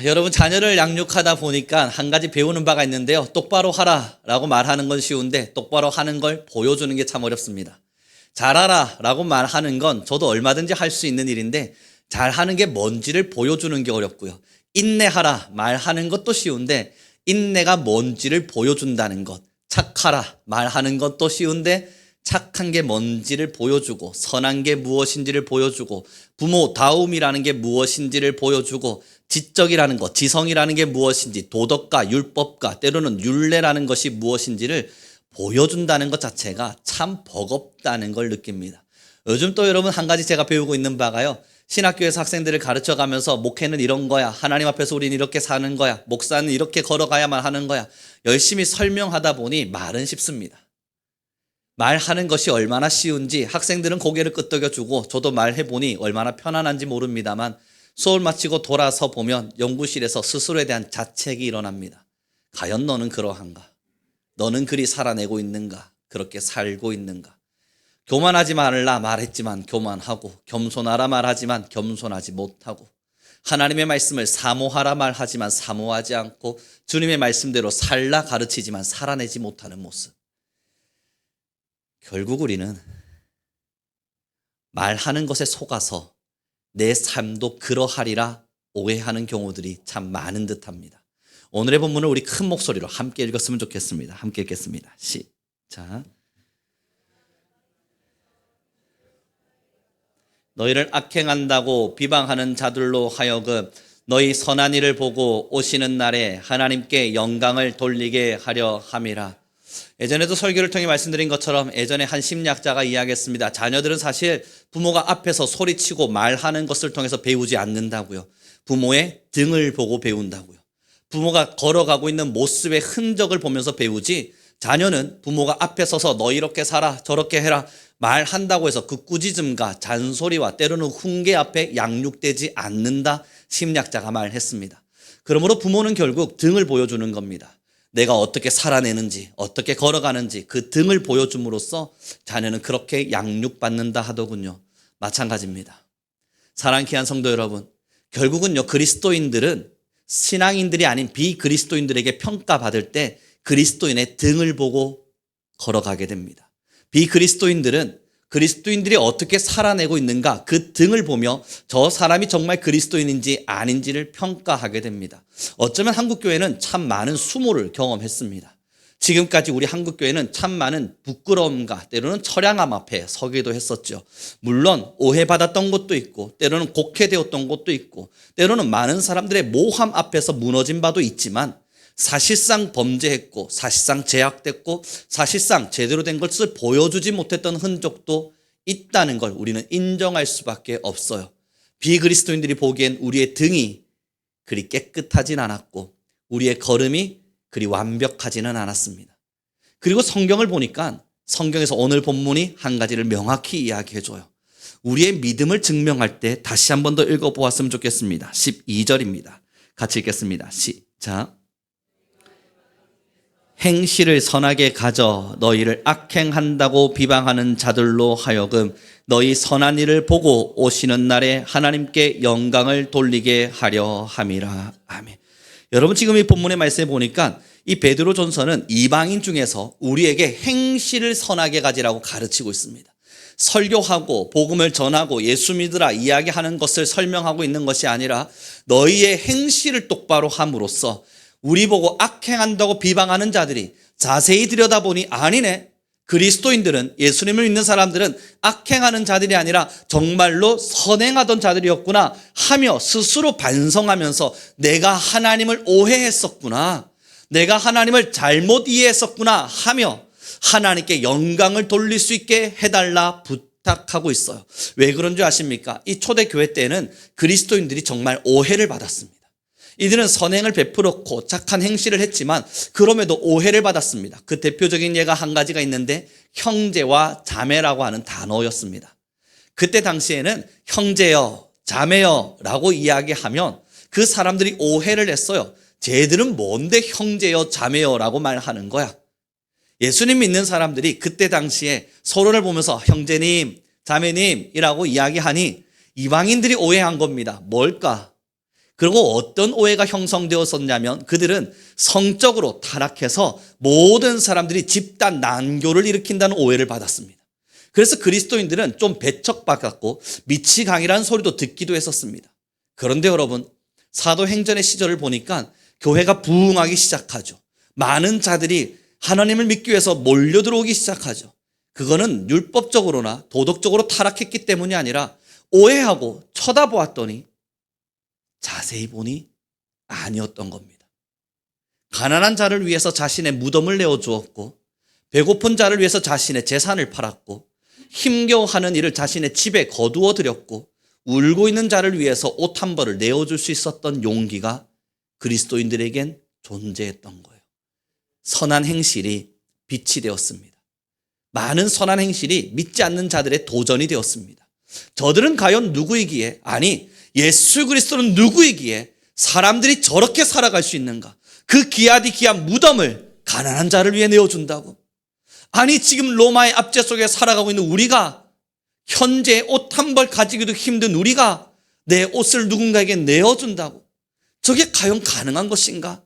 여러분 자녀를 양육하다 보니까 한 가지 배우는 바가 있는데요. 똑바로 하라라고 말하는 건 쉬운데 똑바로 하는 걸 보여주는 게 참 어렵습니다. 잘하라라고 말하는 건 저도 얼마든지 할 수 있는 일인데 잘하는 게 뭔지를 보여주는 게 어렵고요. 인내하라 말하는 것도 쉬운데 인내가 뭔지를 보여준다는 것. 착하라 말하는 것도 쉬운데 착한 게 뭔지를 보여주고 선한 게 무엇인지를 보여주고 부모다움이라는 게 무엇인지를 보여주고 지적이라는 것, 지성이라는 게 무엇인지 도덕과 율법과 때로는 율례라는 것이 무엇인지를 보여준다는 것 자체가 참 버겁다는 걸 느낍니다. 요즘 또 여러분 한 가지 제가 배우고 있는 바가요. 신학교에서 학생들을 가르쳐가면서 목회는 이런 거야. 하나님 앞에서 우리는 이렇게 사는 거야. 목사는 이렇게 걸어가야만 하는 거야. 열심히 설명하다 보니 말은 쉽습니다. 말하는 것이 얼마나 쉬운지 학생들은 고개를 끄덕여주고 저도 말해보니 얼마나 편안한지 모릅니다만 수업을 마치고 돌아서 보면 연구실에서 스스로에 대한 자책이 일어납니다. 과연 너는 그러한가? 너는 그리 살아내고 있는가? 그렇게 살고 있는가? 교만하지 말라 말했지만 교만하고 겸손하라 말하지만 겸손하지 못하고 하나님의 말씀을 사모하라 말하지만 사모하지 않고 주님의 말씀대로 살라 가르치지만 살아내지 못하는 모습. 결국 우리는 말하는 것에 속아서 내 삶도 그러하리라 오해하는 경우들이 참 많은 듯합니다. 오늘의 본문을 우리 큰 목소리로 함께 읽었으면 좋겠습니다. 함께 읽겠습니다. 시작. 너희를 악행한다고 비방하는 자들로 하여금 너희 선한 일을 보고 오시는 날에 하나님께 영광을 돌리게 하려 함이라. 예전에도 설교를 통해 말씀드린 것처럼 예전에 한 심리학자가 이야기했습니다. 자녀들은 사실 부모가 앞에서 소리치고 말하는 것을 통해서 배우지 않는다고요. 부모의 등을 보고 배운다고요. 부모가 걸어가고 있는 모습의 흔적을 보면서 배우지 자녀는 부모가 앞에 서서 너 이렇게 살아 저렇게 해라 말한다고 해서 그 꾸짖음과 잔소리와 때로는 훈계 앞에 양육되지 않는다 심리학자가 말했습니다. 그러므로 부모는 결국 등을 보여주는 겁니다. 내가 어떻게 살아내는지 어떻게 걸어가는지 그 등을 보여줌으로써 자녀는 그렇게 양육받는다 하더군요. 마찬가지입니다. 사랑하는 귀한 성도 여러분, 결국은요 그리스도인들은 신앙인들이 아닌 비그리스도인들에게 평가받을 때 그리스도인의 등을 보고 걸어가게 됩니다. 비그리스도인들은 그리스도인들이 어떻게 살아내고 있는가 그 등을 보며 저 사람이 정말 그리스도인인지 아닌지를 평가하게 됩니다. 어쩌면 한국교회는 참 많은 수모를 경험했습니다. 지금까지 우리 한국교회는 참 많은 부끄러움과 때로는 처량함 앞에 서기도 했었죠. 물론 오해받았던 것도 있고 때로는 곡해되었던 것도 있고 때로는 많은 사람들의 모함 앞에서 무너진 바도 있지만 사실상 범죄했고 사실상 제약됐고 사실상 제대로 된 것을 보여주지 못했던 흔적도 있다는 걸 우리는 인정할 수밖에 없어요. 비그리스도인들이 보기엔 우리의 등이 그리 깨끗하진 않았고 우리의 걸음이 그리 완벽하지는 않았습니다. 그리고 성경을 보니까 성경에서 오늘 본문이 한 가지를 명확히 이야기해줘요. 우리의 믿음을 증명할 때 다시 한 번 더 읽어보았으면 좋겠습니다. 12절입니다. 같이 읽겠습니다. 시작. 행실을 선하게 가져 너희를 악행한다고 비방하는 자들로 하여금 너희 선한 일을 보고 오시는 날에 하나님께 영광을 돌리게 하려 함이라. 아멘. 여러분 지금 이 본문의 말씀에 보니까 이 베드로전서는 이방인 중에서 우리에게 행실을 선하게 가지라고 가르치고 있습니다. 설교하고 복음을 전하고 예수 믿으라 이야기하는 것을 설명하고 있는 것이 아니라 너희의 행실을 똑바로 함으로써 우리 보고 악행한다고 비방하는 자들이 자세히 들여다보니 아니네. 그리스도인들은 예수님을 믿는 사람들은 악행하는 자들이 아니라 정말로 선행하던 자들이었구나 하며 스스로 반성하면서 내가 하나님을 오해했었구나. 내가 하나님을 잘못 이해했었구나 하며 하나님께 영광을 돌릴 수 있게 해달라 부탁하고 있어요. 왜 그런 줄 아십니까? 이 초대교회 때는 그리스도인들이 정말 오해를 받았습니다. 이들은 선행을 베풀었고 착한 행실을 했지만 그럼에도 오해를 받았습니다. 그 대표적인 예가 한 가지가 있는데 형제와 자매라고 하는 단어였습니다. 그때 당시에는 형제여, 자매여 라고 이야기하면 그 사람들이 오해를 했어요. 쟤들은 뭔데 형제여, 자매여 라고 말하는 거야. 예수님 믿는 사람들이 그때 당시에 서로를 보면서 형제님, 자매님이라고 이야기하니 이방인들이 오해한 겁니다. 뭘까? 그리고 어떤 오해가 형성되었었냐면 그들은 성적으로 타락해서 모든 사람들이 집단 난교를 일으킨다는 오해를 받았습니다. 그래서 그리스도인들은 좀 배척받았고 미치광이라는 소리도 듣기도 했었습니다. 그런데 여러분, 사도행전의 시절을 보니까 교회가 부흥하기 시작하죠. 많은 자들이 하나님을 믿기 위해서 몰려들어오기 시작하죠. 그거는 율법적으로나 도덕적으로 타락했기 때문이 아니라 오해하고 쳐다보았더니 자세히 보니 아니었던 겁니다. 가난한 자를 위해서 자신의 무덤을 내어주었고 배고픈 자를 위해서 자신의 재산을 팔았고 힘겨워하는 이를 자신의 집에 거두어 들였고 울고 있는 자를 위해서 옷 한 벌을 내어줄 수 있었던 용기가 그리스도인들에겐 존재했던 거예요. 선한 행실이 빛이 되었습니다. 많은 선한 행실이 믿지 않는 자들의 도전이 되었습니다. 저들은 과연 누구이기에, 아니 예수 그리스도는 누구이기에 사람들이 저렇게 살아갈 수 있는가? 그 귀하디 귀한 무덤을 가난한 자를 위해 내어준다고? 아니 지금 로마의 압제 속에 살아가고 있는 우리가, 현재 옷 한 벌 가지기도 힘든 우리가 내 옷을 누군가에게 내어준다고? 저게 과연 가능한 것인가?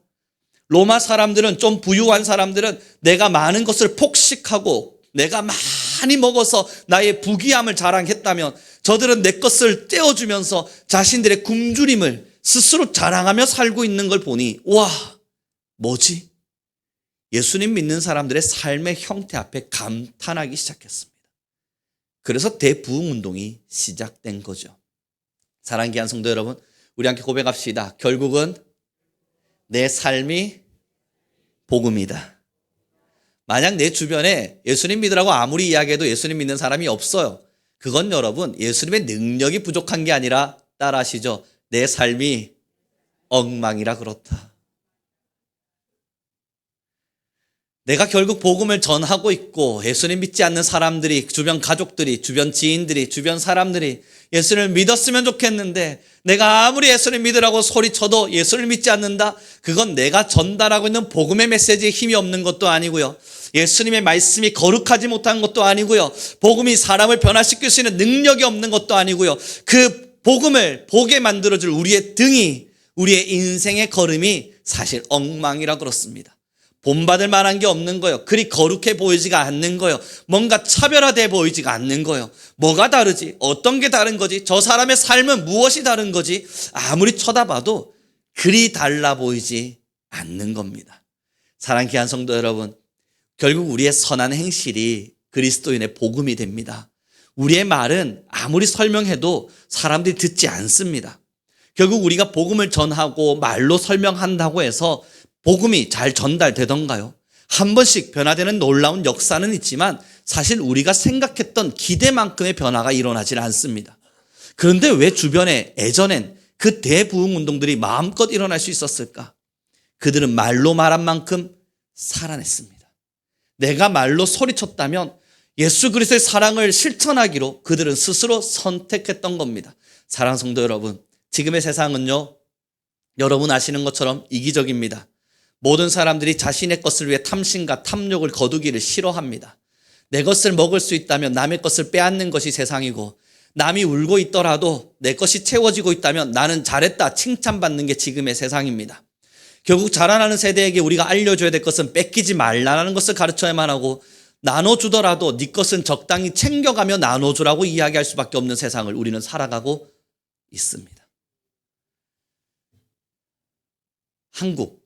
로마 사람들은, 좀 부유한 사람들은 내가 많은 것을 폭식하고 내가 많이 먹어서 나의 부귀함을 자랑했다면 저들은 내 것을 떼어주면서 자신들의 굶주림을 스스로 자랑하며 살고 있는 걸 보니, 와, 뭐지? 예수님 믿는 사람들의 삶의 형태 앞에 감탄하기 시작했습니다. 그래서 대부흥운동이 시작된 거죠. 사랑하는 귀한 성도 여러분, 우리 함께 고백합시다. 결국은 내 삶이 복음이다. 만약 내 주변에 예수님 믿으라고 아무리 이야기해도 예수님 믿는 사람이 없어요. 그건 여러분, 예수님의 능력이 부족한 게 아니라, 따라하시죠, 내 삶이 엉망이라 그렇다. 내가 결국 복음을 전하고 있고 예수님 믿지 않는 사람들이, 주변 가족들이, 주변 지인들이, 주변 사람들이 예수를 믿었으면 좋겠는데 내가 아무리 예수를 믿으라고 소리쳐도 예수를 믿지 않는다? 그건 내가 전달하고 있는 복음의 메시지에 힘이 없는 것도 아니고요, 예수님의 말씀이 거룩하지 못한 것도 아니고요, 복음이 사람을 변화시킬 수 있는 능력이 없는 것도 아니고요, 그 복음을 보게 만들어줄 우리의 등이, 우리의 인생의 걸음이 사실 엉망이라 그렇습니다. 본받을 만한 게 없는 거예요. 그리 거룩해 보이지가 않는 거예요. 뭔가 차별화돼 보이지가 않는 거예요. 뭐가 다르지? 어떤 게 다른 거지? 저 사람의 삶은 무엇이 다른 거지? 아무리 쳐다봐도 그리 달라 보이지 않는 겁니다. 사랑하는 귀한 성도 여러분, 결국 우리의 선한 행실이 그리스도인의 복음이 됩니다. 우리의 말은 아무리 설명해도 사람들이 듣지 않습니다. 결국 우리가 복음을 전하고 말로 설명한다고 해서 복음이 잘 전달되던가요? 한 번씩 변화되는 놀라운 역사는 있지만 사실 우리가 생각했던 기대만큼의 변화가 일어나질 않습니다. 그런데 왜 주변에 예전엔 그 대부흥 운동들이 마음껏 일어날 수 있었을까? 그들은 말로 말한 만큼 살아냈습니다. 내가 말로 소리쳤다면 예수 그리스도의 사랑을 실천하기로 그들은 스스로 선택했던 겁니다. 사랑하는 성도 여러분, 지금의 세상은요, 여러분 아시는 것처럼 이기적입니다. 모든 사람들이 자신의 것을 위해 탐심과 탐욕을 거두기를 싫어합니다. 내 것을 먹을 수 있다면 남의 것을 빼앗는 것이 세상이고, 남이 울고 있더라도 내 것이 채워지고 있다면 나는 잘했다 칭찬받는 게 지금의 세상입니다. 결국 자라나는 세대에게 우리가 알려줘야 될 것은 뺏기지 말라는 것을 가르쳐야만 하고, 나눠주더라도 네 것은 적당히 챙겨가며 나눠주라고 이야기할 수밖에 없는 세상을 우리는 살아가고 있습니다. 한국,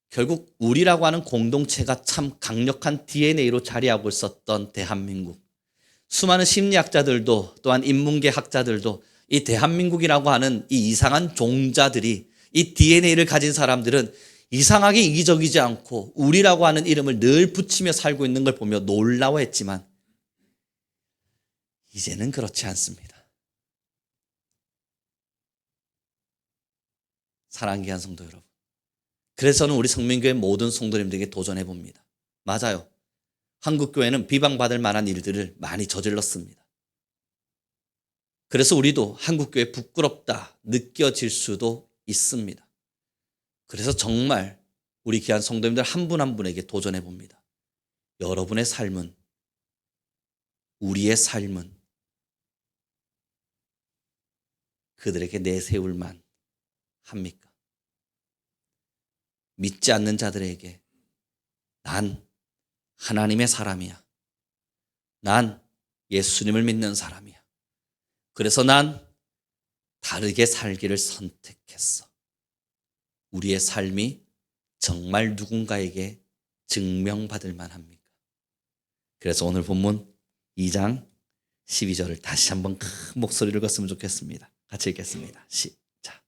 결국 우리라고 하는 공동체가 참 강력한 DNA로 자리하고 있었던 대한민국. 수많은 심리학자들도 또한 인문계 학자들도 이 대한민국이라고 하는 이 이상한 종자들이, 이 DNA를 가진 사람들은 이상하게 이기적이지 않고 우리라고 하는 이름을 늘 붙이며 살고 있는 걸 보며 놀라워했지만 이제는 그렇지 않습니다. 사랑하는 귀한 성도 여러분, 그래서 저는 우리 성민교회 모든 성도님들에게 도전해 봅니다. 맞아요. 한국교회는 비방받을 만한 일들을 많이 저질렀습니다. 그래서 우리도 한국교회 부끄럽다 느껴질 수도 있습니다. 그래서 정말 우리 귀한 성도님들 한 분 한 분에게 도전해 봅니다. 여러분의 삶은, 우리의 삶은 그들에게 내세울만 합니까? 믿지 않는 자들에게 난 하나님의 사람이야. 난 예수님을 믿는 사람이야. 그래서 난 다르게 살기를 선택했어. 우리의 삶이 정말 누군가에게 증명받을 만합니까? 그래서 오늘 본문 2장 12절을 다시 한번 큰 목소리를 읽었으면 좋겠습니다. 같이 읽겠습니다. 시작.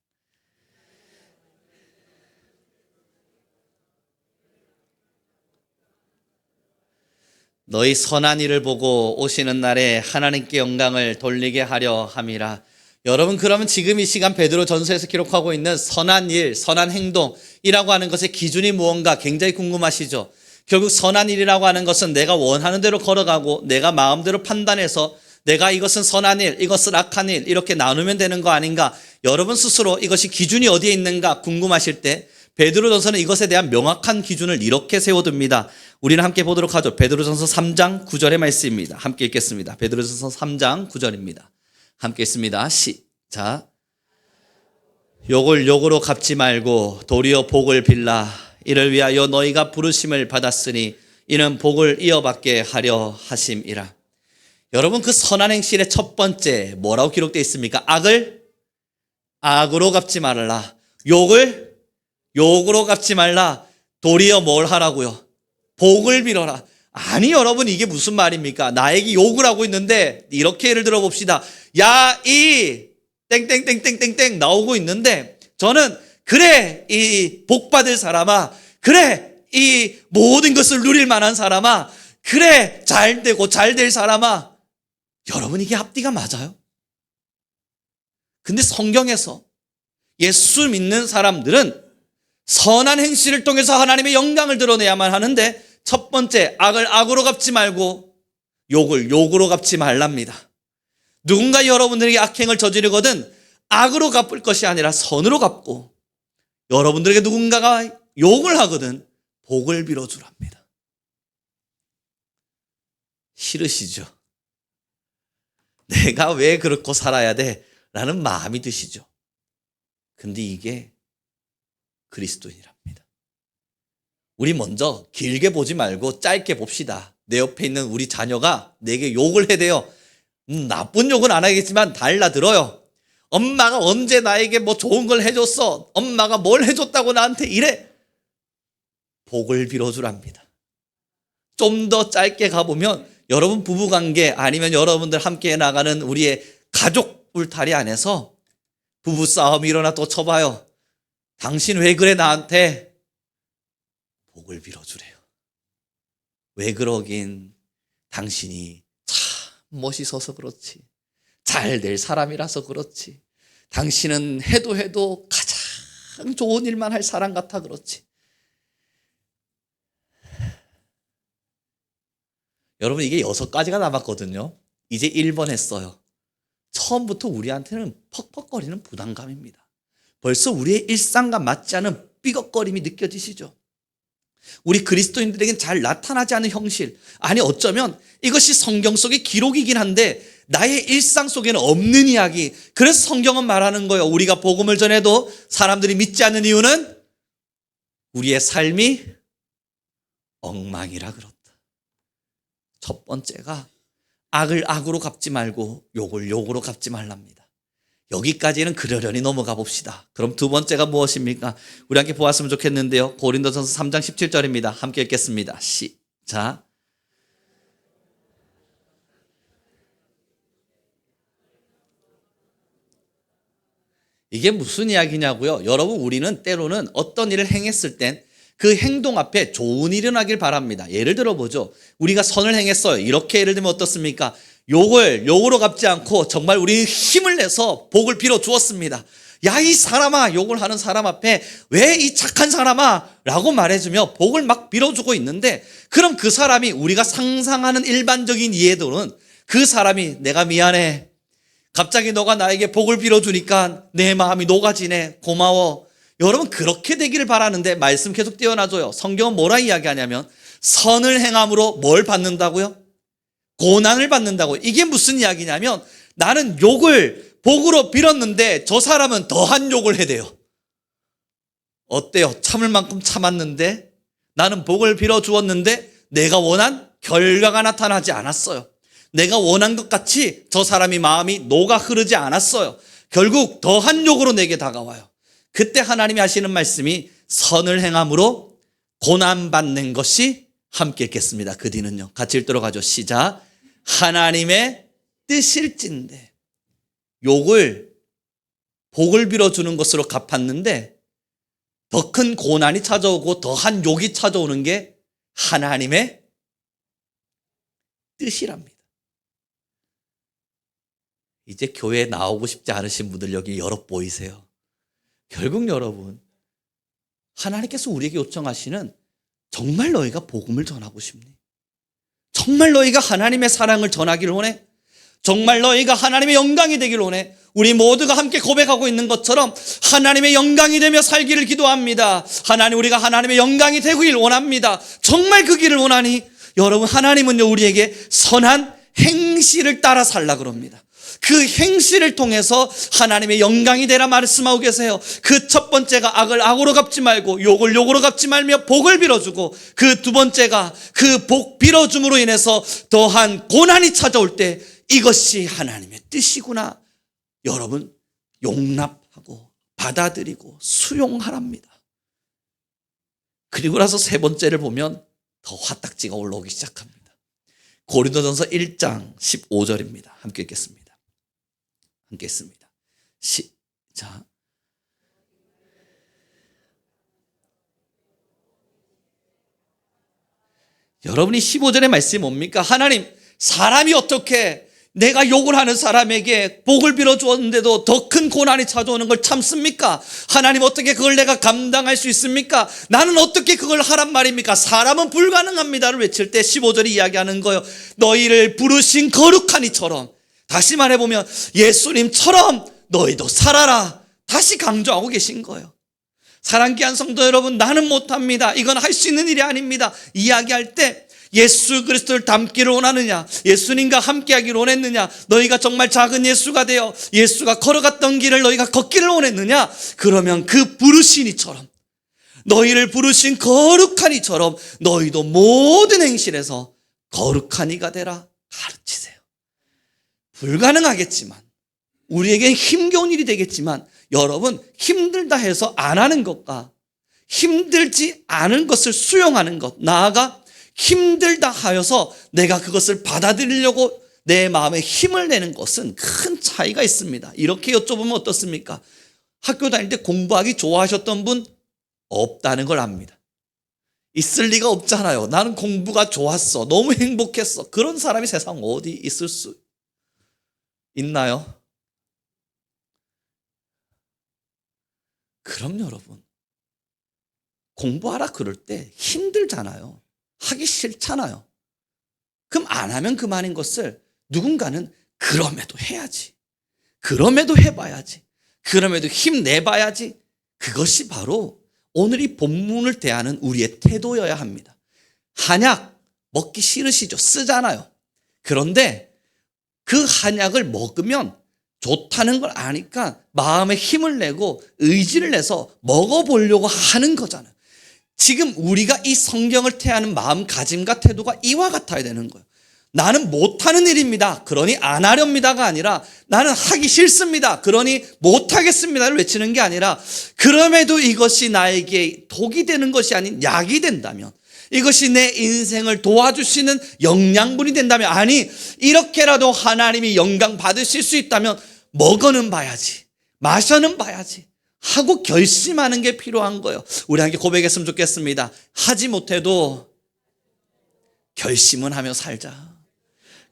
너희 선한 일을 보고 오시는 날에 하나님께 영광을 돌리게 하려 함이라. 여러분, 그러면 지금 이 시간 베드로 전서에서 기록하고 있는 선한 일, 선한 행동이라고 하는 것의 기준이 무언가 굉장히 궁금하시죠? 결국 선한 일이라고 하는 것은 내가 원하는 대로 걸어가고 내가 마음대로 판단해서 내가 이것은 선한 일, 이것은 악한 일 이렇게 나누면 되는 거 아닌가? 여러분 스스로 이것이 기준이 어디에 있는가 궁금하실 때 베드로전서는 이것에 대한 명확한 기준을 이렇게 세워둡니다. 우리는 함께 보도록 하죠. 베드로전서 3장 9절의 말씀입니다. 함께 읽겠습니다. 베드로전서 3장 9절입니다. 함께 읽습니다. 시작. 욕을 욕으로 갚지 말고 도리어 복을 빌라. 이를 위하여 너희가 부르심을 받았으니 이는 복을 이어받게 하려 하심이라. 여러분, 그 선한 행실의 첫 번째 뭐라고 기록되어 있습니까? 악을 악으로 갚지 말라. 욕을 욕으로 갚지 말라. 도리어 뭘 하라고요? 복을 빌어라. 아니, 여러분, 이게 무슨 말입니까? 나에게 욕을 하고 있는데 이렇게 예를 들어 봅시다. 야, 이 땡땡땡땡땡땡 나오고 있는데 저는 그래, 이 복 받을 사람아, 그래, 이 모든 것을 누릴 만한 사람아, 그래, 잘 되고 잘 될 사람아. 여러분, 이게 앞뒤가 맞아요? 근데 성경에서 예수 믿는 사람들은 선한 행실을 통해서 하나님의 영광을 드러내야만 하는데 첫 번째, 악을 악으로 갚지 말고 욕을 욕으로 갚지 말랍니다. 누군가 여러분들에게 악행을 저지르거든 악으로 갚을 것이 아니라 선으로 갚고, 여러분들에게 누군가가 욕을 하거든 복을 빌어주랍니다. 싫으시죠? 내가 왜 그렇고 살아야 돼? 라는 마음이 드시죠? 근데 이게 그리스도인이랍니다. 우리 먼저 길게 보지 말고 짧게 봅시다. 내 옆에 있는 우리 자녀가 내게 욕을 해대요. 나쁜 욕은 안 하겠지만 달라들어요. 엄마가 언제 나에게 뭐 좋은 걸 해줬어? 엄마가 뭘 해줬다고 나한테 이래? 복을 빌어주랍니다. 좀 더 짧게 가보면 여러분 부부관계 아니면 여러분들 함께 나가는 우리의 가족 울타리 안에서 부부싸움이 일어나 또 쳐봐요. 당신 왜 그래 나한테? 복을 빌어주래요. 왜 그러긴? 당신이 참 멋있어서 그렇지. 잘 될 사람이라서 그렇지. 당신은 해도 가장 좋은 일만 할 사람 같아 그렇지. 여러분, 이게 6가지가 남았거든요. 이제 1번 했어요. 처음부터 우리한테는 퍽퍽거리는 부담감입니다. 벌써 우리의 일상과 맞지 않은 삐걱거림이 느껴지시죠? 우리 그리스도인들에겐 잘 나타나지 않은 형실, 아니 어쩌면 이것이 성경 속의 기록이긴 한데 나의 일상 속에는 없는 이야기. 그래서 성경은 말하는 거예요. 우리가 복음을 전해도 사람들이 믿지 않는 이유는 우리의 삶이 엉망이라 그렇다. 첫 번째가 악을 악으로 갚지 말고 욕을 욕으로 갚지 말랍니다. 여기까지는 그러려니 넘어가 봅시다. 그럼 두 번째가 무엇입니까? 우리 함께 보았으면 좋겠는데요. 고린도전서 3장 17절입니다. 함께 읽겠습니다. 시작. 이게 무슨 이야기냐고요? 여러분, 우리는 때로는 어떤 일을 행했을 땐 그 행동 앞에 좋은 일이 일어나길 바랍니다. 예를 들어보죠. 우리가 선을 행했어요. 이렇게 예를 들면 어떻습니까? 욕을 욕으로 갚지 않고 정말 우리 힘을 내서 복을 빌어 주었습니다. 야, 이 사람아, 욕을 하는 사람 앞에 왜 이 착한 사람아 라고 말해주며 복을 막 빌어주고 있는데, 그럼 그 사람이 우리가 상상하는 일반적인 이해도는 그 사람이 내가 미안해, 갑자기 너가 나에게 복을 빌어주니까 내 마음이 녹아지네, 고마워. 여러분, 그렇게 되기를 바라는데 말씀 계속 띄워놔줘요. 성경은 뭐라 이야기하냐면 선을 행함으로 뭘 받는다고요? 고난을 받는다고. 이게 무슨 이야기냐면 나는 욕을 복으로 빌었는데 저 사람은 더한 욕을 해대요. 어때요? 참을 만큼 참았는데 나는 복을 빌어주었는데 내가 원한 결과가 나타나지 않았어요. 내가 원한 것 같이 저 사람이 마음이 녹아 흐르지 않았어요. 결국 더한 욕으로 내게 다가와요. 그때 하나님이 하시는 말씀이 선을 행함으로 고난받는 것이 함께 있겠습니다. 그 뒤는요. 같이 읽도록 하죠. 시작. 하나님의 뜻일진데. 욕을 복을 빌어주는 것으로 갚았는데 더 큰 고난이 찾아오고 더한 욕이 찾아오는 게 하나님의 뜻이랍니다. 이제 교회에 나오고 싶지 않으신 분들 여기 여러 보이세요. 결국 여러분, 하나님께서 우리에게 요청하시는 정말 너희가 복음을 전하고 싶니? 정말 너희가 하나님의 사랑을 전하기를 원해? 정말 너희가 하나님의 영광이 되기를 원해? 우리 모두가 함께 고백하고 있는 것처럼 하나님의 영광이 되며 살기를 기도합니다. 하나님, 우리가 하나님의 영광이 되길 원합니다. 정말 그 길을 원하니? 여러분, 하나님은요 우리에게 선한 행실을 따라 살라 그럽니다. 그 행실을 통해서 하나님의 영광이 되라 말씀하고 계세요. 그 첫 번째가 악을 악으로 갚지 말고 욕을 욕으로 갚지 말며 복을 빌어주고, 그 두 번째가 그 복 빌어줌으로 인해서 더한 고난이 찾아올 때 이것이 하나님의 뜻이구나, 여러분 용납하고 받아들이고 수용하랍니다. 그리고 나서 세 번째를 보면 더 화딱지가 올라오기 시작합니다. 고린도전서 1장 15절입니다. 함께 읽겠습니다. 함께 읽습니다. 시작. 여러분이 15절의 말씀이 뭡니까? 하나님, 사람이 어떻게 내가 욕을 하는 사람에게 복을 빌어주었는데도 더 큰 고난이 찾아오는 걸 참습니까? 하나님, 어떻게 그걸 내가 감당할 수 있습니까? 나는 어떻게 그걸 하란 말입니까? 사람은 불가능합니다를 외칠 때 15절이 이야기하는 거예요. 너희를 부르신 거룩한 이처럼, 다시 말해보면 예수님처럼 너희도 살아라, 다시 강조하고 계신 거예요. 사랑하는 귀한 성도 여러분, 나는 못합니다, 이건 할 수 있는 일이 아닙니다 이야기할 때 예수 그리스도를 닮기를 원하느냐, 예수님과 함께하기를 원했느냐, 너희가 정말 작은 예수가 되어 예수가 걸어갔던 길을 너희가 걷기를 원했느냐, 그러면 그 부르신 이처럼, 너희를 부르신 거룩한 이처럼 너희도 모든 행실에서 거룩한 이가 되라 가르치세요. 불가능하겠지만, 우리에게 힘겨운 일이 되겠지만, 여러분, 힘들다 해서 안 하는 것과 힘들지 않은 것을 수용하는 것, 나아가 힘들다 하여서 내가 그것을 받아들이려고 내 마음에 힘을 내는 것은 큰 차이가 있습니다. 이렇게 여쭤보면 어떻습니까? 학교 다닐 때 공부하기 좋아하셨던 분 없다는 걸 압니다. 있을 리가 없잖아요. 나는 공부가 좋았어, 너무 행복했어. 그런 사람이 세상 어디 있을 수 있나요? 그럼 여러분, 공부하라 그럴 때 힘들잖아요. 하기 싫잖아요. 그럼 안 하면 그만인 것을 누군가는 그럼에도 해야지, 그럼에도 해봐야지, 그럼에도 힘내봐야지, 그것이 바로 오늘 이 본문을 대하는 우리의 태도여야 합니다. 한약 먹기 싫으시죠? 쓰잖아요. 그런데 그 한약을 먹으면 좋다는 걸 아니까 마음에 힘을 내고 의지를 내서 먹어보려고 하는 거잖아요. 지금 우리가 이 성경을 대하는 마음가짐과 태도가 이와 같아야 되는 거예요. 나는 못하는 일입니다, 그러니 안 하렵니다가 아니라, 나는 하기 싫습니다, 그러니 못하겠습니다를 외치는 게 아니라, 그럼에도 이것이 나에게 독이 되는 것이 아닌 약이 된다면, 이것이 내 인생을 도와주시는 영양분이 된다면, 아니 이렇게라도 하나님이 영광 받으실 수 있다면 먹어는 봐야지, 마셔는 봐야지 하고 결심하는 게 필요한 거예요. 우리 함께 고백했으면 좋겠습니다. 하지 못해도 결심은 하며 살자.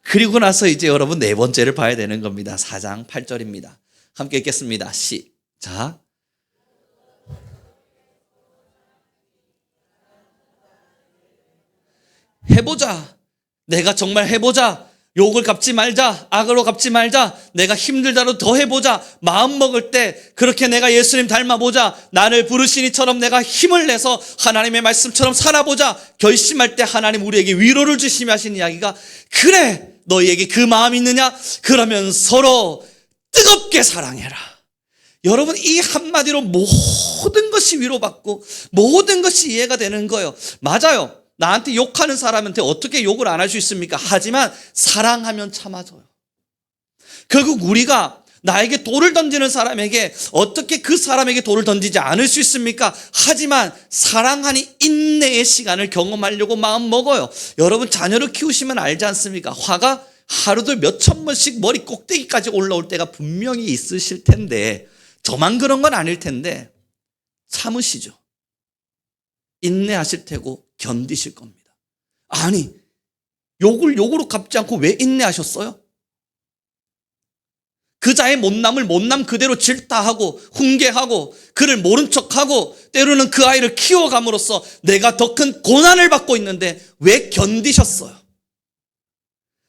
그리고 나서 이제 여러분 네 번째를 봐야 되는 겁니다. 4장 8절입니다. 함께 읽겠습니다. 시작. 해보자. 내가 정말 해보자. 욕을 갚지 말자, 악으로 갚지 말자, 내가 힘들다도 더 해보자. 마음 먹을 때 그렇게 내가 예수님 닮아보자, 나를 부르신 이처럼 내가 힘을 내서 하나님의 말씀처럼 살아보자 결심할 때 하나님 우리에게 위로를 주시며 하신 이야기가, 그래 너희에게 그 마음이 있느냐? 그러면 서로 뜨겁게 사랑해라. 여러분, 이 한마디로 모든 것이 위로받고 모든 것이 이해가 되는 거예요. 맞아요. 나한테 욕하는 사람한테 어떻게 욕을 안 할 수 있습니까? 하지만 사랑하면 참아줘요. 결국 우리가 나에게 돌을 던지는 사람에게 어떻게 그 사람에게 돌을 던지지 않을 수 있습니까? 하지만 사랑하니 인내의 시간을 경험하려고 마음 먹어요. 여러분, 자녀를 키우시면 알지 않습니까? 화가 하루도 몇천 번씩 머리 꼭대기까지 올라올 때가 분명히 있으실 텐데, 저만 그런 건 아닐 텐데 참으시죠. 인내하실 테고 견디실 겁니다. 아니, 욕을 욕으로 갚지 않고 왜 인내하셨어요? 그자의 못남을 못남 그대로 질타하고 훈계하고 그를 모른 척하고 때로는 그 아이를 키워감으로써 내가 더 큰 고난을 받고 있는데 왜 견디셨어요?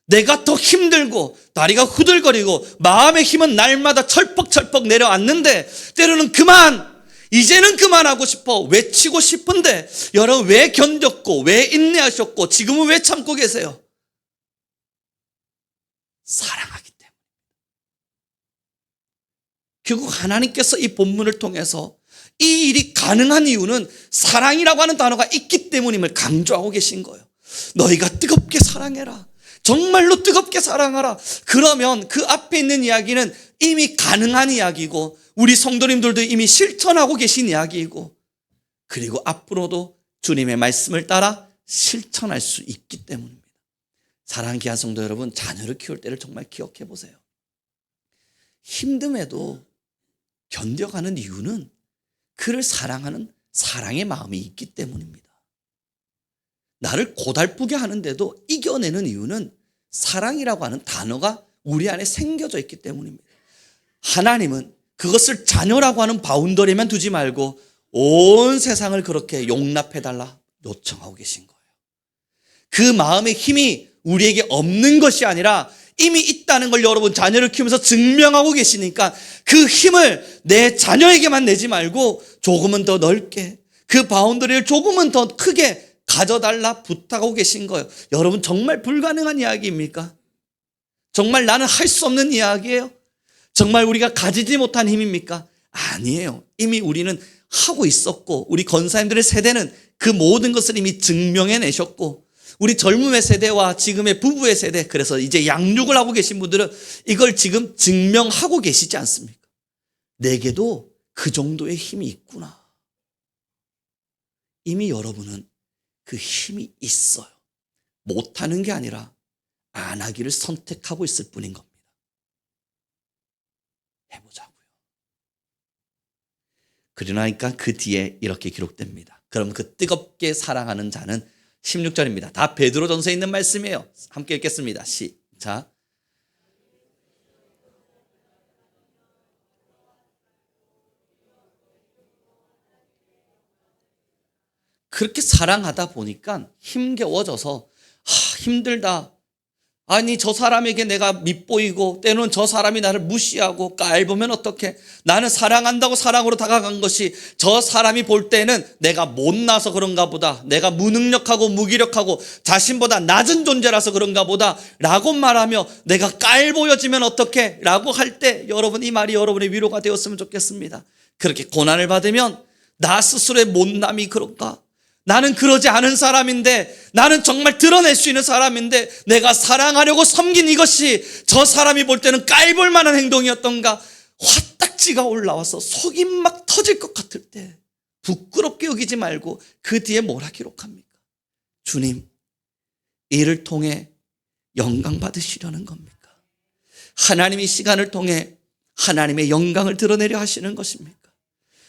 내가 더 힘들고 다리가 후들거리고 마음의 힘은 날마다 철퍽철퍽 내려앉는데 때로는 이제는 그만하고 싶어 외치고 싶은데 여러분, 왜 견뎠고 왜 인내하셨고 지금은 왜 참고 계세요? 사랑하기 때문에. 결국 하나님께서 이 본문을 통해서 이 일이 가능한 이유는 사랑이라고 하는 단어가 있기 때문임을 강조하고 계신 거예요. 너희가 뜨겁게 사랑해라. 정말로 뜨겁게 사랑하라. 그러면 그 앞에 있는 이야기는 이미 가능한 이야기고 우리 성도님들도 이미 실천하고 계신 이야기이고, 그리고 앞으로도 주님의 말씀을 따라 실천할 수 있기 때문입니다. 사랑하는 귀한 성도 여러분, 자녀를 키울 때를 정말 기억해 보세요. 힘듦에도 견뎌가는 이유는 그를 사랑하는 사랑의 마음이 있기 때문입니다. 나를 고달프게 하는데도 이겨내는 이유는 사랑이라고 하는 단어가 우리 안에 생겨져 있기 때문입니다. 하나님은 그것을 자녀라고 하는 바운더리만 두지 말고 온 세상을 그렇게 용납해달라 요청하고 계신 거예요. 그 마음의 힘이 우리에게 없는 것이 아니라 이미 있다는 걸 여러분 자녀를 키우면서 증명하고 계시니까 그 힘을 내 자녀에게만 내지 말고 조금은 더 넓게, 그 바운더리를 조금은 더 크게 가져달라 부탁하고 계신 거예요. 여러분, 정말 불가능한 이야기입니까? 정말 나는 할 수 없는 이야기예요? 정말 우리가 가지지 못한 힘입니까? 아니에요. 이미 우리는 하고 있었고 우리 권사님들의 세대는 그 모든 것을 이미 증명해내셨고 우리 젊음의 세대와 지금의 부부의 세대, 그래서 이제 양육을 하고 계신 분들은 이걸 지금 증명하고 계시지 않습니까? 내게도 그 정도의 힘이 있구나. 이미 여러분은 그 힘이 있어요. 못하는 게 아니라 안 하기를 선택하고 있을 뿐인 겁니다. 해보자고요. 그러니까 그 뒤에 이렇게 기록됩니다. 그럼 그 뜨겁게 사랑하는 자는 16절입니다. 다 베드로전서에 있는 말씀이에요. 함께 읽겠습니다. 시작. 그렇게 사랑하다 보니까 힘겨워져서 힘들다. 아니, 저 사람에게 내가 밉보이고 때로는 저 사람이 나를 무시하고 깔보면 어떡해. 나는 사랑한다고 사랑으로 다가간 것이 저 사람이 볼 때는 내가 못나서 그런가 보다, 내가 무능력하고 무기력하고 자신보다 낮은 존재라서 그런가 보다 라고 말하며 내가 깔보여지면 어떡해 라고 할 때 여러분, 이 말이 여러분의 위로가 되었으면 좋겠습니다. 그렇게 고난을 받으면 나 스스로의 못남이 그런가, 나는 그러지 않은 사람인데, 나는 정말 드러낼 수 있는 사람인데 내가 사랑하려고 섬긴 이것이 저 사람이 볼 때는 깔볼 만한 행동이었던가, 화딱지가 올라와서 속이 막 터질 것 같을 때 부끄럽게 여기지 말고 그 뒤에 뭐라 기록합니까? 주님, 이를 통해 영광 받으시려는 겁니까? 하나님이 시간을 통해 하나님의 영광을 드러내려 하시는 것입니까?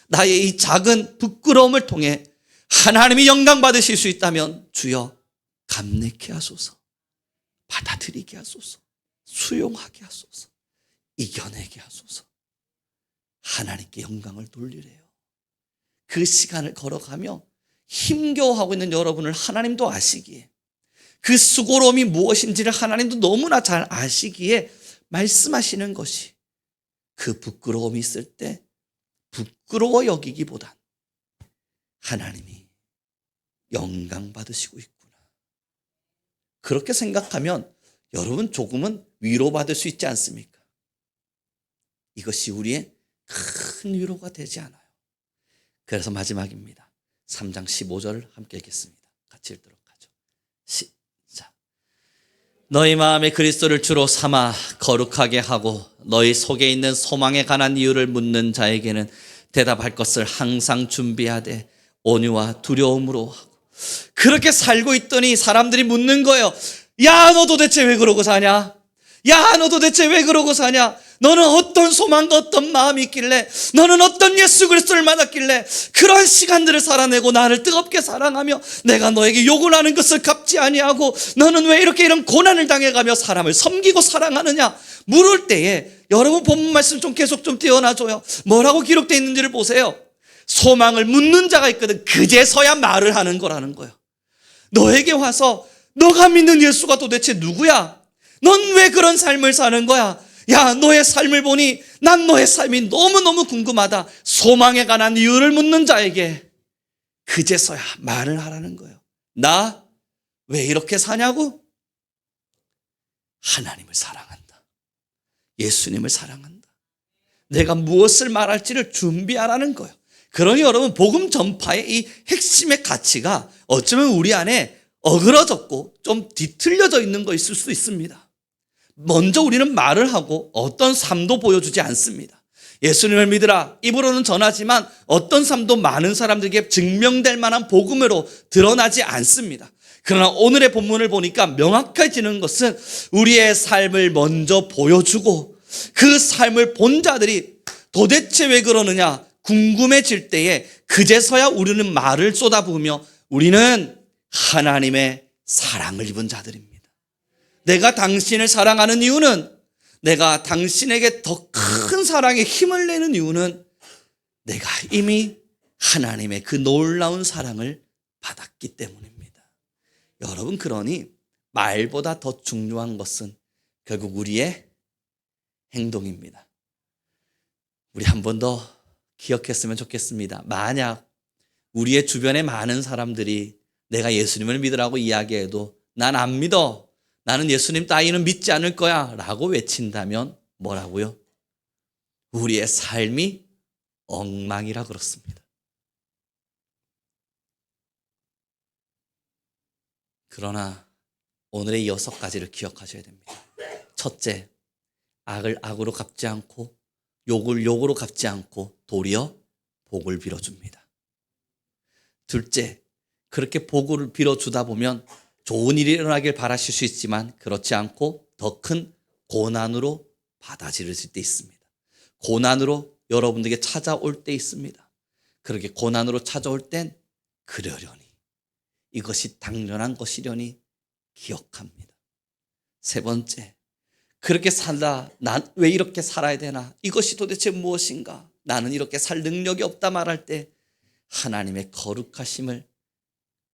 나의 이 작은 부끄러움을 통해 하나님이 영광 받으실 수 있다면 주여 감내케 하소서, 받아들이게 하소서, 수용하게 하소서, 이겨내게 하소서. 하나님께 영광을 돌리래요. 그 시간을 걸어가며 힘겨워하고 있는 여러분을 하나님도 아시기에, 그 수고로움이 무엇인지를 하나님도 너무나 잘 아시기에 말씀하시는 것이, 그 부끄러움이 있을 때 부끄러워 여기기보단 하나님이 영광 받으시고 있구나, 그렇게 생각하면 여러분 조금은 위로받을 수 있지 않습니까? 이것이 우리의 큰 위로가 되지 않아요. 그래서 마지막입니다. 3장 15절을 함께 읽겠습니다. 같이 읽도록 하죠. 시작. 너희 마음에 그리스도를 주로 삼아 거룩하게 하고 너희 속에 있는 소망에 관한 이유를 묻는 자에게는 대답할 것을 항상 준비하되 온유와 두려움으로 하고. 그렇게 살고 있더니 사람들이 묻는 거예요. 야, 너 도대체 왜 그러고 사냐? 야, 너 도대체 왜 그러고 사냐? 너는 어떤 소망과 어떤 마음이 있길래, 너는 어떤 예수 그리스도를 만났길래 그런 시간들을 살아내고 나를 뜨겁게 사랑하며 내가 너에게 욕을 하는 것을 갚지 아니하고 너는 왜 이렇게 이런 고난을 당해가며 사람을 섬기고 사랑하느냐? 물을 때에 여러분 본문 말씀 좀 계속 좀 띄워놔줘요. 뭐라고 기록되어 있는지를 보세요. 소망을 묻는 자가 있거든. 그제서야 말을 하는 거라는 거예요. 너에게 와서 너가 믿는 예수가 도대체 누구야? 넌 왜 그런 삶을 사는 거야? 야, 너의 삶을 보니 난 너의 삶이 너무너무 궁금하다. 소망에 관한 이유를 묻는 자에게 그제서야 말을 하라는 거예요. 나 왜 이렇게 사냐고? 하나님을 사랑한다. 예수님을 사랑한다. 내가 무엇을 말할지를 준비하라는 거예요. 그러니 여러분, 복음 전파의 이 핵심의 가치가 어쩌면 우리 안에 어그러졌고 좀 뒤틀려져 있는 거 있을 수 있습니다. 먼저 우리는 말을 하고 어떤 삶도 보여주지 않습니다. 예수님을 믿으라 입으로는 전하지만 어떤 삶도 많은 사람들에게 증명될 만한 복음으로 드러나지 않습니다. 그러나 오늘의 본문을 보니까 명확해지는 것은 우리의 삶을 먼저 보여주고 그 삶을 본 자들이 도대체 왜 그러느냐 궁금해질 때에 그제서야 우리는 말을 쏟아부으며 우리는 하나님의 사랑을 입은 자들입니다. 내가 당신을 사랑하는 이유는, 내가 당신에게 더 큰 사랑에 힘을 내는 이유는 내가 이미 하나님의 그 놀라운 사랑을 받았기 때문입니다. 여러분, 그러니 말보다 더 중요한 것은 결국 우리의 행동입니다. 우리 한 번 더 기억했으면 좋겠습니다. 만약 우리의 주변에 많은 사람들이 내가 예수님을 믿으라고 이야기해도 난 안 믿어, 나는 예수님 따위는 믿지 않을 거야 라고 외친다면 뭐라고요? 우리의 삶이 엉망이라 그렇습니다. 그러나 오늘의 이 6가지를 기억하셔야 됩니다. 첫째, 악을 악으로 갚지 않고 욕을 욕으로 갚지 않고 도리어 복을 빌어줍니다. 둘째, 그렇게 복을 빌어주다 보면 좋은 일이 일어나길 바라실 수 있지만 그렇지 않고 더 큰 고난으로 받아들여질 때 있습니다. 고난으로 여러분들에게 찾아올 때 있습니다. 그렇게 고난으로 찾아올 땐 그러려니 이것이 당연한 것이려니 기억합니다. 세 번째, 그렇게 살다 난 왜 이렇게 살아야 되나? 이것이 도대체 무엇인가? 나는 이렇게 살 능력이 없다 말할 때 하나님의 거룩하심을,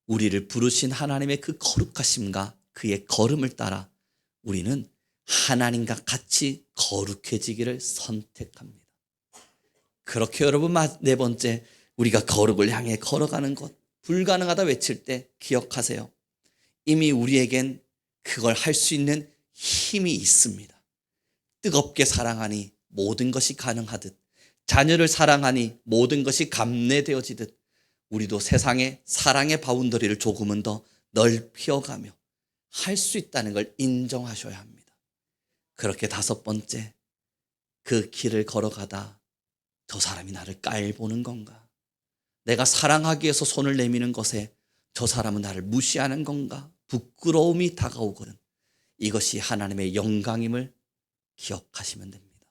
우리를 부르신 하나님의 그 거룩하심과 그의 걸음을 따라 우리는 하나님과 같이 거룩해지기를 선택합니다. 그렇게 여러분, 네 번째, 우리가 거룩을 향해 걸어가는 것, 불가능하다 외칠 때 기억하세요. 이미 우리에겐 그걸 할 수 있는 힘이 있습니다. 뜨겁게 사랑하니 모든 것이 가능하듯, 자녀를 사랑하니 모든 것이 감내되어지듯 우리도 세상의 사랑의 바운더리를 조금은 더 넓혀가며 할 수 있다는 걸 인정하셔야 합니다. 그렇게 다섯 번째, 그 길을 걸어가다 저 사람이 나를 깔보는 건가? 내가 사랑하기 위해서 손을 내미는 것에 저 사람은 나를 무시하는 건가? 부끄러움이 다가오거든. 이것이 하나님의 영광임을 기억하시면 됩니다.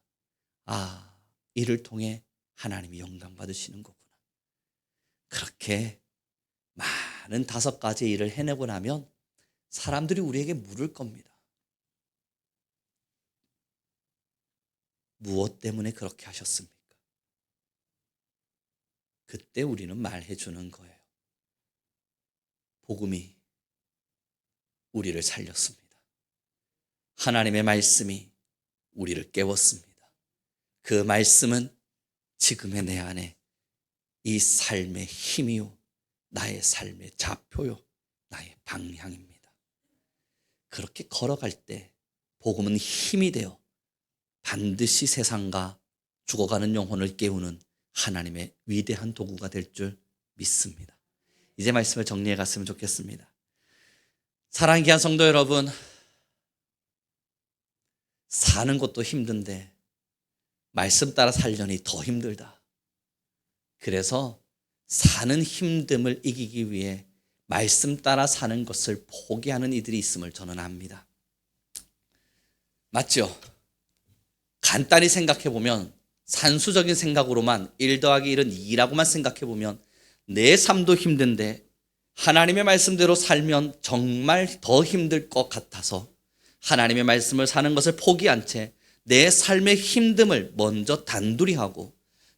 아, 이를 통해 하나님이 영광 받으시는 거구나. 그렇게 많은 5가지 일을 해내고 나면 사람들이 우리에게 물을 겁니다. 무엇 때문에 그렇게 하셨습니까? 그때 우리는 말해 주는 거예요. 복음이 우리를 살렸습니다. 하나님의 말씀이 우리를 깨웠습니다. 그 말씀은 지금의 내 안에 이 삶의 힘이요, 나의 삶의 좌표요, 나의 방향입니다. 그렇게 걸어갈 때 복음은 힘이 되어 반드시 세상과 죽어가는 영혼을 깨우는 하나님의 위대한 도구가 될 줄 믿습니다. 이제 말씀을 정리해 갔으면 좋겠습니다. 사랑하는 귀한 성도 여러분, 사는 것도 힘든데 말씀 따라 살려니 더 힘들다. 그래서 사는 힘듦을 이기기 위해 말씀 따라 사는 것을 포기하는 이들이 있음을 저는 압니다. 맞죠? 간단히 생각해 보면, 산수적인 생각으로만 1 더하기 1은 2라고만 생각해 보면 내 삶도 힘든데 하나님의 말씀대로 살면 정말 더 힘들 것 같아서 하나님의 말씀을 사는 것을 포기한 채 내 삶의 힘듦을 먼저 단둘이 하고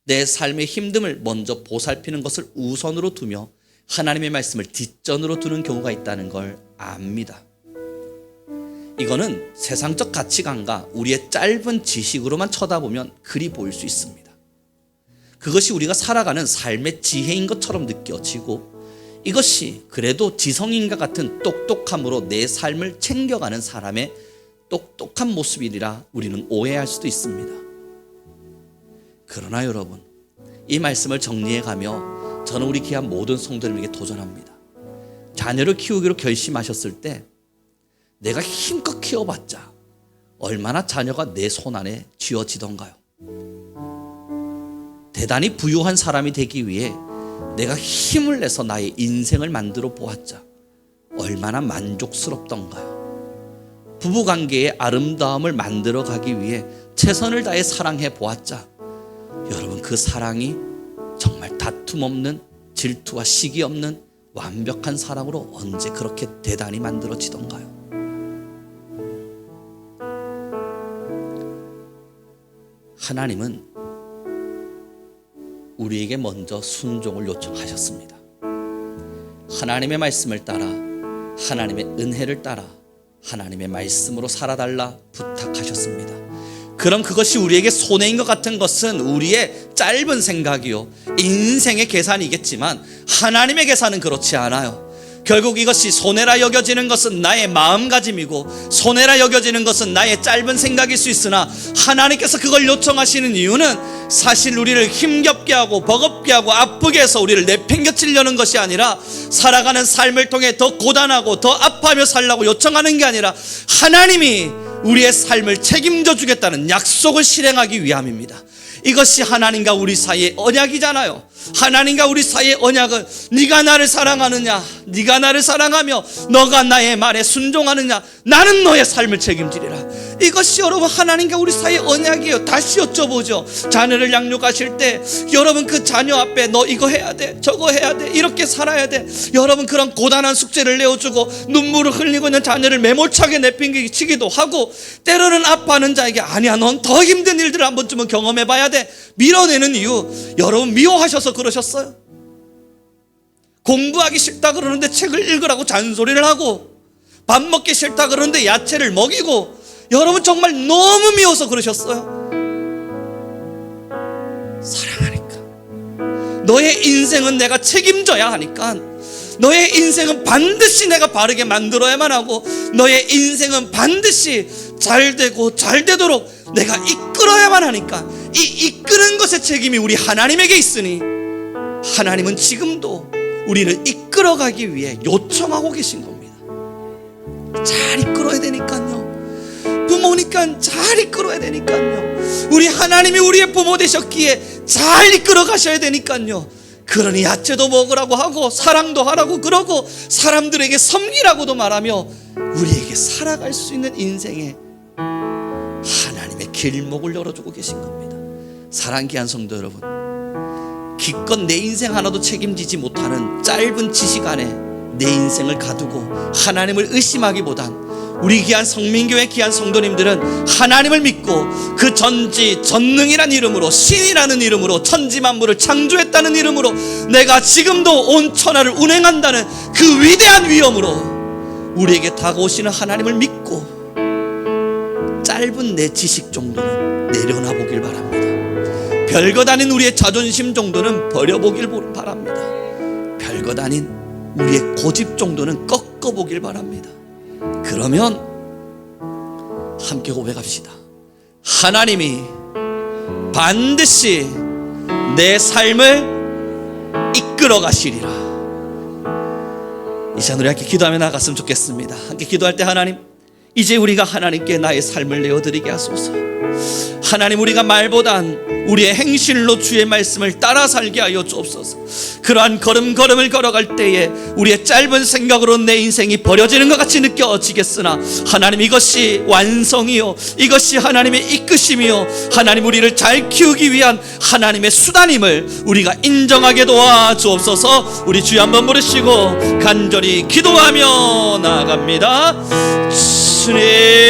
내 삶의 힘듦을 먼저 보살피는 것을 우선으로 두며 하나님의 말씀을 뒷전으로 두는 경우가 있다는 걸 압니다. 이거는 세상적 가치관과 우리의 짧은 지식으로만 쳐다보면 그리 보일 수 있습니다. 그것이 우리가 살아가는 삶의 지혜인 것처럼 느껴지고, 이것이 그래도 지성인과 같은 똑똑함으로 내 삶을 챙겨가는 사람의 똑똑한 모습이라 우리는 오해할 수도 있습니다. 그러나 여러분, 이 말씀을 정리해가며 저는 우리 귀한 모든 성도님에게 도전합니다. 자녀를 키우기로 결심하셨을 때 내가 힘껏 키워봤자 얼마나 자녀가 내 손 안에 쥐어지던가요? 대단히 부유한 사람이 되기 위해 내가 힘을 내서 나의 인생을 만들어 보았자 얼마나 만족스럽던가요? 부부관계의 아름다움을 만들어 가기 위해 최선을 다해 사랑해 보았자 여러분, 그 사랑이 정말 다툼 없는, 질투와 시기 없는 완벽한 사랑으로 언제 그렇게 대단히 만들어지던가요? 하나님은 우리에게 먼저 순종을 요청하셨습니다. 하나님의 말씀을 따라, 하나님의 은혜를 따라 하나님의 말씀으로 살아달라 부탁하셨습니다. 그럼 그것이 우리에게 손해인 것 같은 것은 우리의 짧은 생각이요, 인생의 계산이겠지만 하나님의 계산은 그렇지 않아요. 결국 이것이 손해라 여겨지는 것은 나의 마음가짐이고 손해라 여겨지는 것은 나의 짧은 생각일 수 있으나, 하나님께서 그걸 요청하시는 이유는 사실 우리를 힘겹게 하고 버겁게 하고 아프게 해서 우리를 내팽겨치려는 것이 아니라, 살아가는 삶을 통해 더 고단하고 더 아파하며 살라고 요청하는 게 아니라 하나님이 우리의 삶을 책임져 주겠다는 약속을 실행하기 위함입니다. 이것이 하나님과 우리 사이의 언약이잖아요. 하나님과 우리 사이의 언약은 네가 나를 사랑하느냐, 네가 나를 사랑하며 너가 나의 말에 순종하느냐, 나는 너의 삶을 책임지리라. 이것이 여러분 하나님과 우리 사이의 언약이에요. 다시 여쭤보죠. 자녀를 양육하실 때 여러분 그 자녀 앞에 너 이거 해야 돼, 저거 해야 돼, 이렇게 살아야 돼, 여러분 그런 고단한 숙제를 내어주고 눈물을 흘리고 있는 자녀를 매몰차게 내팽개치기도 하고, 때로는 아파하는 자에게 아니야 넌 더 힘든 일들을 한 번쯤은 경험해봐야 돼 밀어내는 이유, 여러분 미워하셔서 그러셨어요? 공부하기 싫다 그러는데 책을 읽으라고 잔소리를 하고, 밥 먹기 싫다 그러는데 야채를 먹이고, 여러분 정말 너무 미워서 그러셨어요? 사랑하니까, 너의 인생은 내가 책임져야 하니까, 너의 인생은 반드시 내가 바르게 만들어야만 하고, 너의 인생은 반드시 잘 되고 잘 되도록 내가 이끌어야만 하니까, 이 이끄는 것의 책임이 우리 하나님에게 있으니 하나님은 지금도 우리를 이끌어가기 위해 요청하고 계신 겁니다. 잘 이끌어야 되니까요. 부모니까 잘 이끌어야 되니까요. 우리 하나님이 우리의 부모 되셨기에 잘 이끌어 가셔야 되니까요. 그러니 야채도 먹으라고 하고 사랑도 하라고 그러고 사람들에게 섬기라고도 말하며 우리에게 살아갈 수 있는 인생에 하나님의 길목을 열어주고 계신 겁니다. 사랑하는 귀한 성도 여러분, 기껏 내 인생 하나도 책임지지 못하는 짧은 지식 안에 내 인생을 가두고 하나님을 의심하기보단, 우리 귀한 성민교회 귀한 성도님들은 하나님을 믿고 그 전지 전능이란 이름으로, 신이라는 이름으로, 천지만물을 창조했다는 이름으로 내가 지금도 온 천하를 운행한다는 그 위대한 위엄으로 우리에게 다가오시는 하나님을 믿고 짧은 내 지식 정도는 내려놔 보길 바랍니다. 별것 아닌 우리의 자존심 정도는 버려보길 바랍니다. 별것 아닌 우리의 고집 정도는 꺾어보길 바랍니다. 그러면 함께 고백합시다. 하나님이 반드시 내 삶을 이끌어 가시리라. 이 시간 우리 함께 기도하며 나갔으면 좋겠습니다. 함께 기도할 때 하나님, 이제 우리가 하나님께 나의 삶을 내어드리게 하소서. 하나님, 우리가 말보단 우리의 행실로 주의 말씀을 따라 살게 하여 주옵소서. 그러한 걸음걸음을 걸어갈 때에 우리의 짧은 생각으로 내 인생이 버려지는 것 같이 느껴지겠으나 하나님, 이것이 완성이요, 이것이 하나님의 이끄심이요, 하나님 우리를 잘 키우기 위한 하나님의 수단임을 우리가 인정하게 도와주옵소서. 우리 주여 한번 부르시고 간절히 기도하며 나아갑니다. 주님.